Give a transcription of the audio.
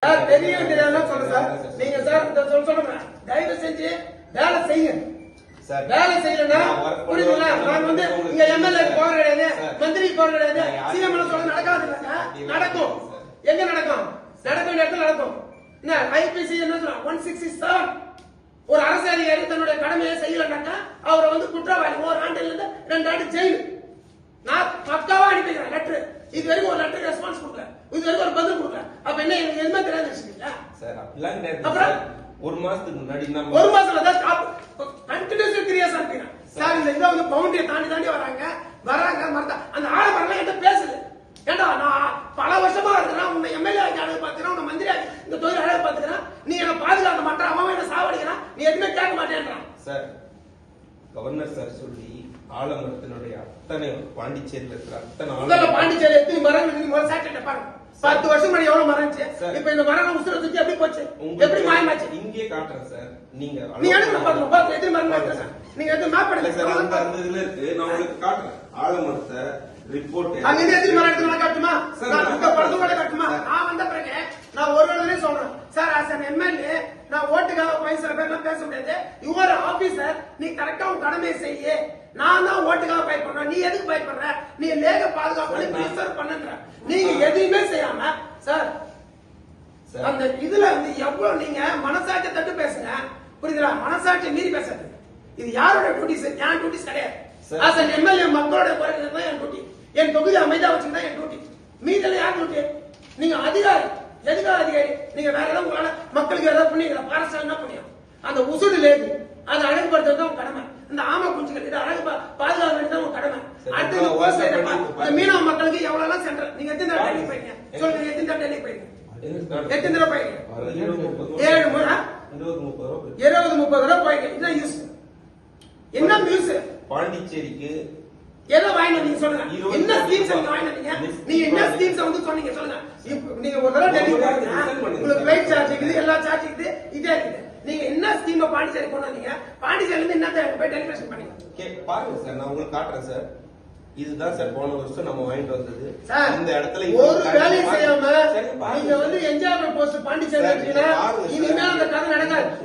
Sir தெரியும் தெரியாம சொல்றேன் சார். நீங்க சார் சொல்றேன் தயவு செஞ்சு வேலை செய்யுங்க. வேலை செய்யலன்னா புரியுதுங்களா? நான் வந்து இங்க எம்எல்ஏ போற கிடையாது, மந்திரி போற கிடையாது, சிஎம் சொல்ல நடக்காது. நடக்கும். எங்க நடக்கும்? நடக்க வேண்டிய இடத்துல நடக்கும். என்ன ஐபிசி என்ன சொல்றான்? 167 ஒரு அரசு அதிகாரி தன்னுடைய கடமையை செய்யலன்னாக்கா அவரை வந்து குற்றவாளி, 1 ஆண்டுல இருந்து 2 ஆண்டு ஜெயில். நான் பக்காவா அனுப்பிக்கிறேன் லெட்டர். இது வரைக்கும் ஒரு லெட்டர் ரெஸ்பான்ஸ் கொடுக்கல, இது வரைக்கும் ஒரு பதில் கொடுக்கல. அப்ப என்ன எனக்கு எதுவுமே தெரியாது வச்சுக்கீங்களா சார்? அப்படிலாம் கிடையாது. ஒரு மாசத்துக்கு முன்னாடி நம்ம ஒரு மாசம் தான் கண்டினியூஸ் கிரியேஷன் அனுப்பிக்கிறேன் சார். இந்த இதை வந்து பவுண்டரியை தாண்டி வராங்க மறந்தா அந்த ஆடம்பரம் என்கிட்ட பேசுது. ஏண்டா நான் பல வருஷமா இருக்கிறேன், உன்னை எம்எல்ஏ அழகு பாத்துக்கிறேன், உன்னை மந்திரி இந்த தொழில் அழகு பாத்துக்கிறேன், நீ என்ன பாதுகாக்க மாட்டேன், அவன் என்ன சாவடிக்கிறான், நீ எதுவுமே கேட்க மாட்டேன்றான் சார். கவர்னர் சார் சொல்லி ஆலமரத்தினுடைய அத்தனை பாண்டிச்சேரியில் இருக்கிற அத்தனை பாண்டிச்சேரி எத்தனை மரங்கள் சாட்டிட்ட பாருங்க. 10 வருஷம் முன்னாடி எவ்வளவு மரம் இருந்துச்சு, இப்ப இந்த மரம் உசுர தூக்கி எப்படி போச்சு, எப்படி மாயமாச்சு? இங்கே காட்டுறேன் சார். நீங்க எடுக்க பாருங்க எத்தனை மரம் காட்டுறேன். நீங்க எதுவும் மேப் பண்ணுங்க சார். அந்த இதுல இருக்கு, நான் உங்களுக்கு காட்டுறேன் ஆலமரத்தை ரிப்போர்ட். அங்க எத்தனை மரம் எடுத்து காட்டுமா? நான் படத்தோட காட்டுமா? நான் வந்த பிறகு நான் ஒரு வேளையே சொல்றேன் சார், ஆஸ் an எம்எல்ஏ நான் ஓட்டுக்காக போய் சில பேர்லாம் பேச முடியாது. யுவர் ஆபீசர், நீ கரெக்டா உன் கடமையை செய்ய. நான் தான் ஓட்டுக்காக ஃபைட் பண்றேன், நீ எதுக்கு ஃபைட் பண்ற? நீ லேக பாதுகாப்பு ப்ரெஷர் பண்ணுன்ற. நீங்க எதையுமே செய்யாம சார் அந்த இதுல வந்து எவ்வளவு நீங்க மனசாட்சியை தட்டு பேசுங்க, புரியுதுங்களா? மனசாட்சியை மீறி பேசுறது இது யாரோட டியூட்டிஸ்? என் டியூட்டிஸ் கிடையாது. ஆஸ் an எம்எல்ஏ மக்களோட குறைக்கிறது தான் என் டியூட்டி. என் தொகுதி அமைதியா வச்சுக்கிட்டா என் டியூட்டி. மீதெல்லாம் யார் டியூட்டி? நீங்க அதிகாரி. எதுக்காக அதிகாரி? நீங்க வேற ஏதாவது உங்களால மக்களுக்கு ஏதாவது பண்ணீங்க, பாரஸ்டர் என்ன பண்ணியும் அந்த உசுடு லேது அதை அழகுபடுத்துறது தான் கடமை. இந்த ஆமா குஞ்சுகள் இதை அழகு பாதுகாக்க வேண்டியது உங்க கடமை. அடுத்து மீனவ மக்களுக்கு எவ்வளவு சென்ட்ரல் நீங்க எத்தனை தடவை டெல்லி போயிருங்க சொல்லுங்க? எத்தனை தடவை டெல்லி போயிருங்க? எத்தனை தடவை போயிருங்க? 7 முறை 20-30 தடவை போயிருங்க. என்ன யூஸ்? என்ன யூஸ்? பாண்டிச்சேரிக்கு எதை வாங்கின நீங்க சொல்லுங்க? என்ன ஸ்கீம்ஸ் வாங்கினீங்க? நீங்க என்ன ஸ்கீம்ஸ் வந்து சொன்னீங்க சொல்லுங்க? நீங்க ஒரு தடவை டெல்லி போறீங்க, உங்களுக்கு ஃளைட் சார்ஜ் இருக்குது, எல்லா சார்ஜ் இருக்குது, இதே இருக்குது. நீங்க என்ன ஸ்கீம் பாண்டிச்சேரி கொண்டு வந்தீங்க? பாண்டிச்சேரில இருந்து என்ன போய் டெலிகேஷன் பண்ணீங்க? பாருங்க சார், நான் உங்களுக்கு காட்டுறேன் சார். இதுதான் சார் போன வருஷம் நம்ம வாங்கிட்டு வந்தது. இந்த இடத்துல ஒரு வேலையும் செய்யாம நீங்க வந்து என்ஜாய்மெண்ட் போஸ்ட் பாண்டிச்சேரி இனிமேல் அந்த கதை நடக்காது.